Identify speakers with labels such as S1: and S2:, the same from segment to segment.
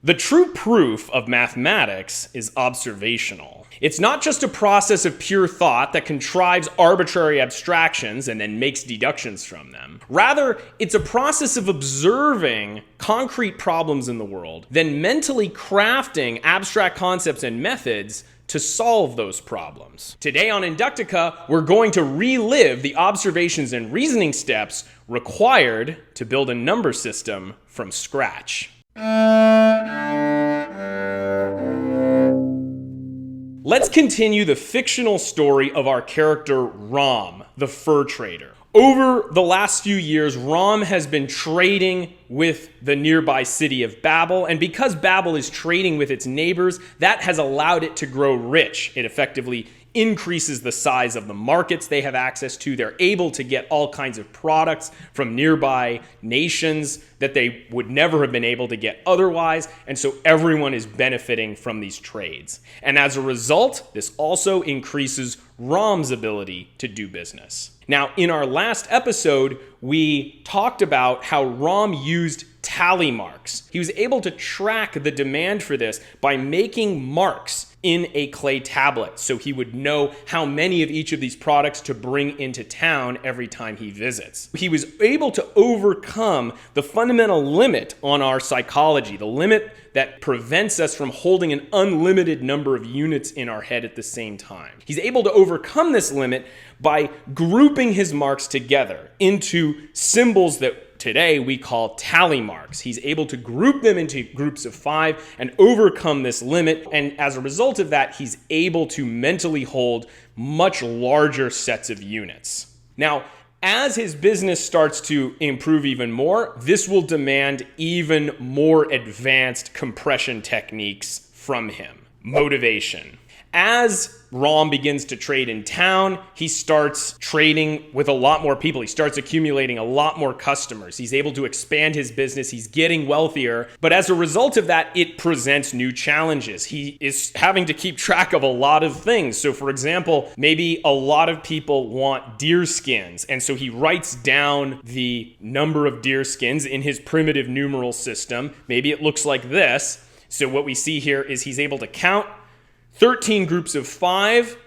S1: The true proof of mathematics is observational. It's not just a process of pure thought that contrives arbitrary abstractions and then makes deductions from them. Rather, it's a process of observing concrete problems in the world, then mentally crafting abstract concepts and methods to solve those problems. Today on Inductica, we're going to relive the observations and reasoning steps required to build a number system from scratch. Let's continue the fictional story of our character Rom, the fur trader. Over the last few years, Rom has been trading with the nearby city of Babel, and because Babel is trading with its neighbors, that has allowed it to grow rich. It effectively increases the size of the markets they have access to. They're able to get all kinds of products from nearby nations that they would never have been able to get otherwise, and so everyone is benefiting from these trades. And as a result, this also increases Rom's ability to do business. Now, in our last episode, we talked about how Rom used tally marks. He was able to track the demand for this by making marks in a clay tablet, so he would know how many of each of these products to bring into town every time he visits. He was able to overcome the fundamental limit on our psychology, the limit that prevents us from holding an unlimited number of units in our head at the same time. He's able to overcome this limit by grouping his marks together into symbols that today we call tally marks. He's able to group them into groups of 5 and overcome this limit. And as a result of that, he's able to mentally hold much larger sets of units. Now, as his business starts to improve even more, this will demand even more advanced compression techniques from him. Motivation. As Rom begins to trade in town, he starts trading with a lot more people. He starts accumulating a lot more customers. He's able to expand his business. He's getting wealthier. But as a result of that, it presents new challenges. He is having to keep track of a lot of things. So for example, maybe a lot of people want deer skins. And so he writes down the number of deer skins in his primitive numeral system. Maybe it looks like this. So what we see here is he's able to count 13 groups of 5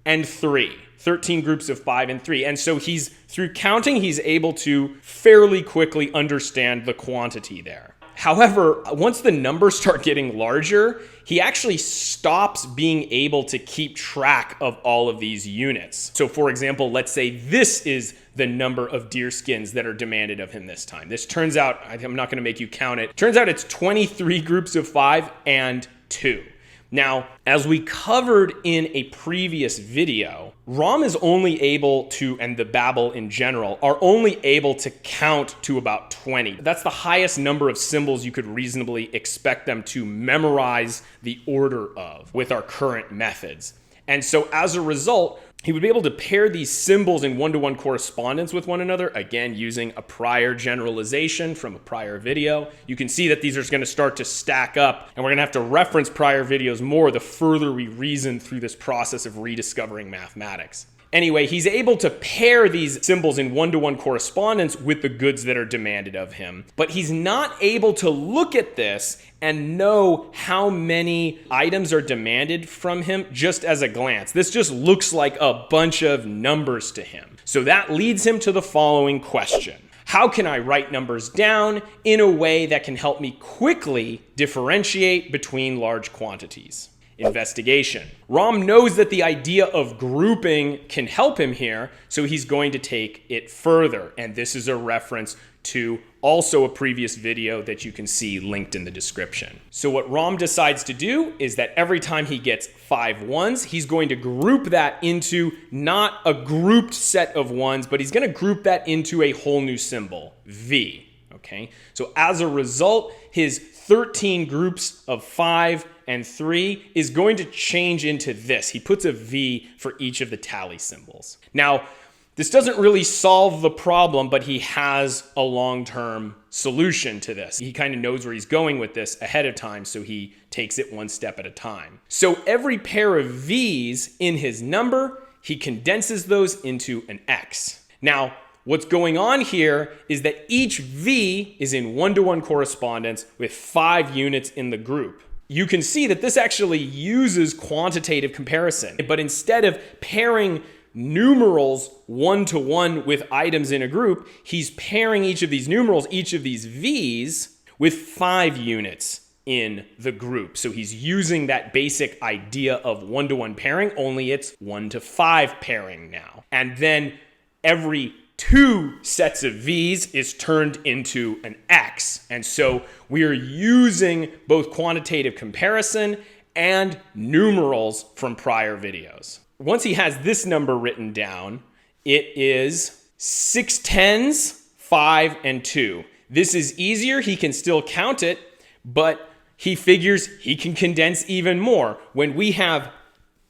S1: and 3. 13 groups of 5 and 3. And so through counting, he's able to fairly quickly understand the quantity there. However, once the numbers start getting larger, he actually stops being able to keep track of all of these units. So for example, let's say this is the number of deer skins that are demanded of him this time. This turns out, I'm not going to make you count it. Turns out it's 23 groups of 5 and 2. Now, as we covered in a previous video, Rom is only able to, and the Babel in general, are only able to count to about 20. That's the highest number of symbols you could reasonably expect them to memorize the order of with our current methods. And so as a result, he would be able to pair these symbols in one-to-one correspondence with one another, again, using a prior generalization from a prior video. You can see that these are going to start to stack up, and we're going to have to reference prior videos more the further we reason through this process of rediscovering mathematics. Anyway, he's able to pair these symbols in one-to-one correspondence with the goods that are demanded of him. But he's not able to look at this and know how many items are demanded from him just as a glance. This just looks like a bunch of numbers to him. So that leads him to the following question. How can I write numbers down in a way that can help me quickly differentiate between large quantities? Investigation. Rom knows that the idea of grouping can help him here, so he's going to take it further. And this is a reference to also a previous video that you can see linked in the description. So what Rom decides to do is that every time he gets 5 ones, he's going to group that into not a grouped set of ones, but he's going to group that into a whole new symbol, V. Okay? So as a result, his 13 groups of 5 and 3 is going to change into this. He puts a V for each of the tally symbols. Now, this doesn't really solve the problem, but he has a long-term solution to this. He kind of knows where he's going with this ahead of time, so he takes it one step at a time. So every pair of V's in his number, he condenses those into an X. Now, What's going on here is that each V is in one-to-one correspondence with 5 units in the group. You can see that this actually uses quantitative comparison, but instead of pairing numerals one-to-one with items in a group, he's pairing each of these numerals, each of these V's, with 5 units in the group. So he's using that basic idea of one-to-one pairing, only it's 1-to-5 pairing now. And then every 2 sets of V's is turned into an X. And so we are using both quantitative comparison and numerals from prior videos. Once he has this number written down, it is 6 tens, 5, and 2. This is easier. He can still count it, but he figures he can condense even more. When we have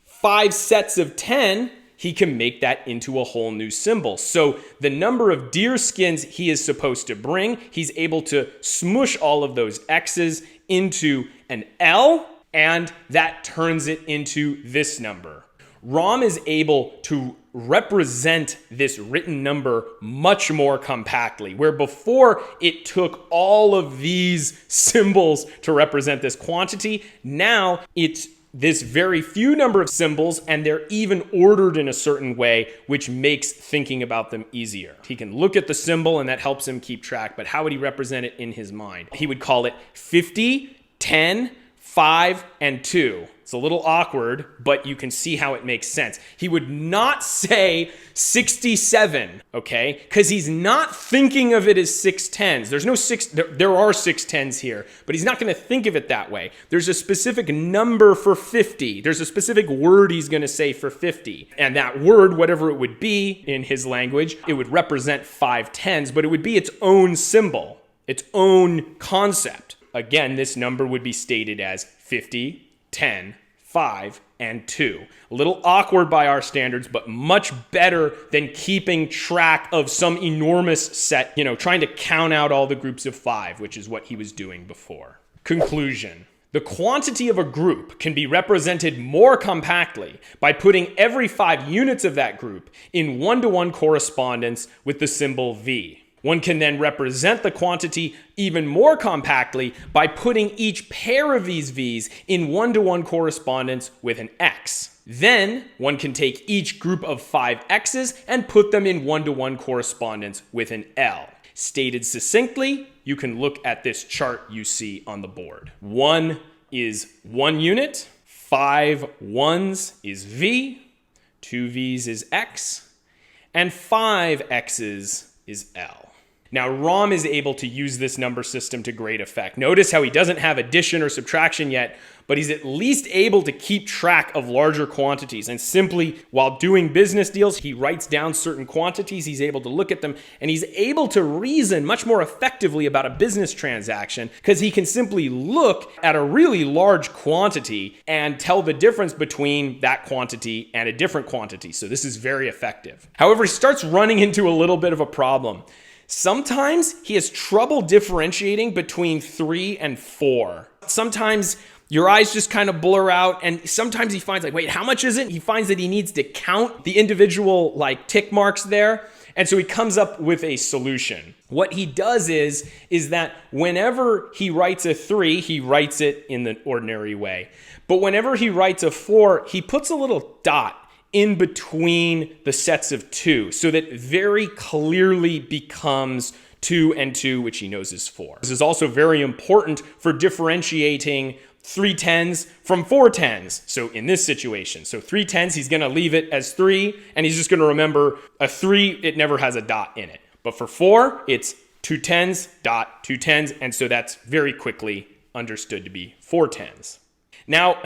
S1: 5 sets of 10, he can make that into a whole new symbol. So the number of deer skins he is supposed to bring, he's able to smush all of those X's into an L, and that turns it into this number. Rom is able to represent this written number much more compactly, where before it took all of these symbols to represent this quantity. Now it's this very few number of symbols, and they're even ordered in a certain way, which makes thinking about them easier. He can look at the symbol and that helps him keep track, but how would he represent it in his mind? He would call it 50, 10, 5, and 2. It's a little awkward, but you can see how it makes sense. He would not say 67, okay? Because he's not thinking of it as 6 tens. There's no six, there are 6 tens here, but he's not going to think of it that way. There's a specific number for 50. There's a specific word he's going to say for 50. And that word, whatever it would be in his language, it would represent 5 tens, but it would be its own symbol, its own concept. Again, this number would be stated as 50, 10, 5, and 2. A little awkward by our standards, but much better than keeping track of some enormous set, trying to count out all the groups of 5, which is what he was doing before. Conclusion. The quantity of a group can be represented more compactly by putting every 5 units of that group in one-to-one correspondence with the symbol V. One can then represent the quantity even more compactly by putting each pair of these V's in one-to-one correspondence with an X. Then one can take each group of 5 X's and put them in one-to-one correspondence with an L. Stated succinctly, you can look at this chart you see on the board. 1 is 1 unit, 5 ones is V, 2 V's is X, and 5 X's is L. Now, Rom is able to use this number system to great effect. Notice how he doesn't have addition or subtraction yet, but he's at least able to keep track of larger quantities. And simply, while doing business deals, he writes down certain quantities, he's able to look at them, and he's able to reason much more effectively about a business transaction because he can simply look at a really large quantity and tell the difference between that quantity and a different quantity. So this is very effective. However, he starts running into a little bit of a problem. Sometimes he has trouble differentiating between 3 and 4. Sometimes your eyes just kind of blur out, and sometimes he finds wait, how much is it? He finds that he needs to count the individual tick marks there, and so he comes up with a solution. What he does is that whenever he writes a 3, he writes it in the ordinary way. But whenever he writes a 4, he puts a little dot in between the sets of 2, so that very clearly becomes 2 and 2, which he knows is 4. This is also very important for differentiating 3 tens from 4 tens. So in this situation, 3 tens, he's going to leave it as 3, and he's just going to remember a 3, it never has a dot in it. But for 4, it's 2 tens, dot, 2 tens, and so that's very quickly understood to be 4 tens. Now,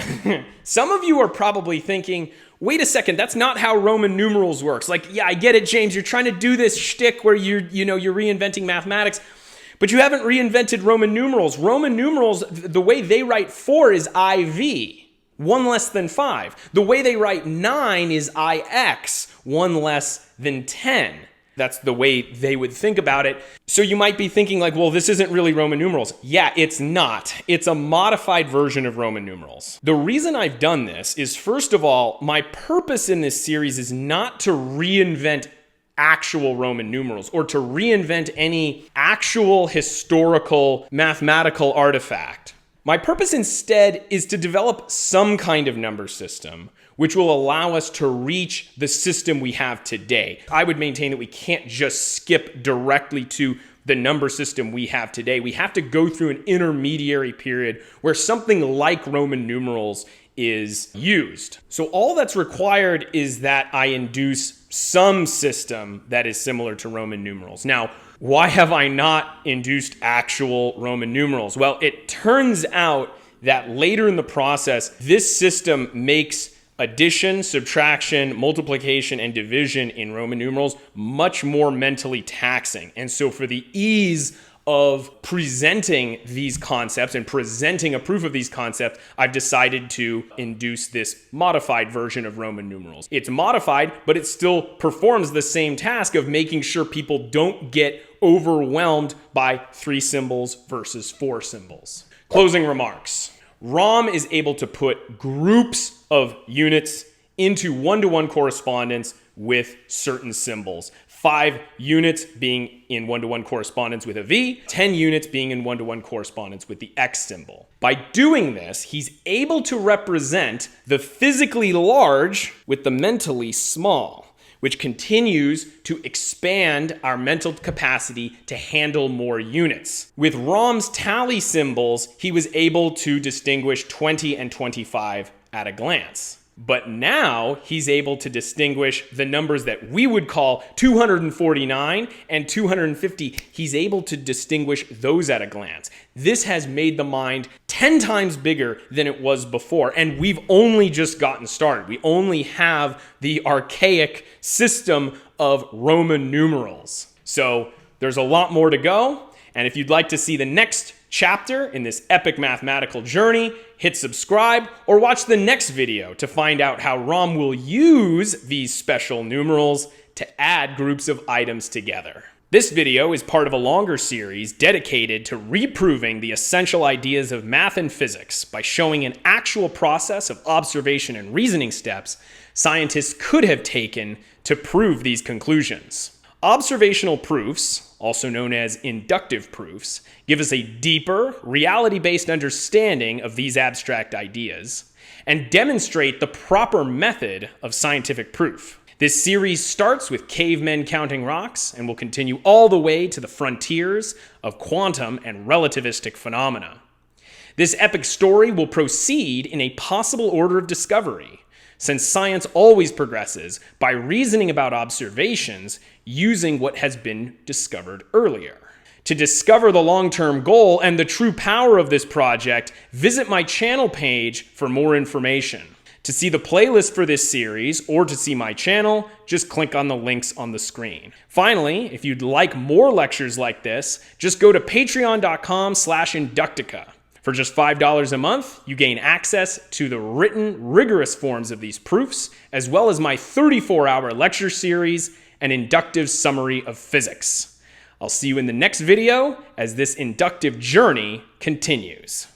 S1: some of you are probably thinking, wait a second, that's not how Roman numerals works. Yeah, I get it, James. You're trying to do this shtick where you're reinventing mathematics, but you haven't reinvented Roman numerals. Roman numerals, the way they write 4 is IV, 1 less than 5. The way they write 9 is IX, 1 less than 10. That's the way they would think about it. So you might be thinking well, this isn't really Roman numerals. Yeah, it's not. It's a modified version of Roman numerals. The reason I've done this is, first of all, my purpose in this series is not to reinvent actual Roman numerals or to reinvent any actual historical mathematical artifact. My purpose instead is to develop some kind of number system which will allow us to reach the system we have today. I would maintain that we can't just skip directly to the number system we have today. We have to go through an intermediary period where something like Roman numerals is used. So all that's required is that I induce some system that is similar to Roman numerals. Now, why have I not induced actual Roman numerals? Well, it turns out that later in the process, this system makes addition, subtraction, multiplication, and division in Roman numerals much more mentally taxing. And so for the ease of presenting these concepts and presenting a proof of these concepts, I've decided to induce this modified version of Roman numerals. It's modified, but it still performs the same task of making sure people don't get overwhelmed by 3 symbols versus 4 symbols. Closing remarks. ROM is able to put groups of units into one-to-one correspondence with certain symbols. 5 units being in one-to-one correspondence with a V, 10 units being in one-to-one correspondence with the X symbol. By doing this, he's able to represent the physically large with the mentally small, which continues to expand our mental capacity to handle more units. With ROM's tally symbols, he was able to distinguish 20 and 25 at a glance. But now he's able to distinguish the numbers that we would call 249 and 250. He's able to distinguish those at a glance. This has made the mind 10 times bigger than it was before, and we've only just gotten started. We only have the archaic system of Roman numerals. So there's a lot more to go, and if you'd like to see the next chapter in this epic mathematical journey, hit subscribe or watch the next video to find out how ROM will use these special numerals to add groups of items together. This video is part of a longer series dedicated to reproving the essential ideas of math and physics by showing an actual process of observation and reasoning steps scientists could have taken to prove these conclusions. Observational proofs, also known as inductive proofs, give us a deeper, reality-based understanding of these abstract ideas and demonstrate the proper method of scientific proof. This series starts with cavemen counting rocks and will continue all the way to the frontiers of quantum and relativistic phenomena. This epic story will proceed in a possible order of discovery, since science always progresses by reasoning about observations using what has been discovered earlier. To discover the long-term goal and the true power of this project, visit my channel page for more information. To see the playlist for this series or to see my channel, just click on the links on the screen. Finally, if you'd like more lectures like this, just go to patreon.com/Inductica. For just $5 a month, you gain access to the written, rigorous forms of these proofs, as well as my 34-hour lecture series, An Inductive Summary of Physics. I'll see you in the next video as this inductive journey continues.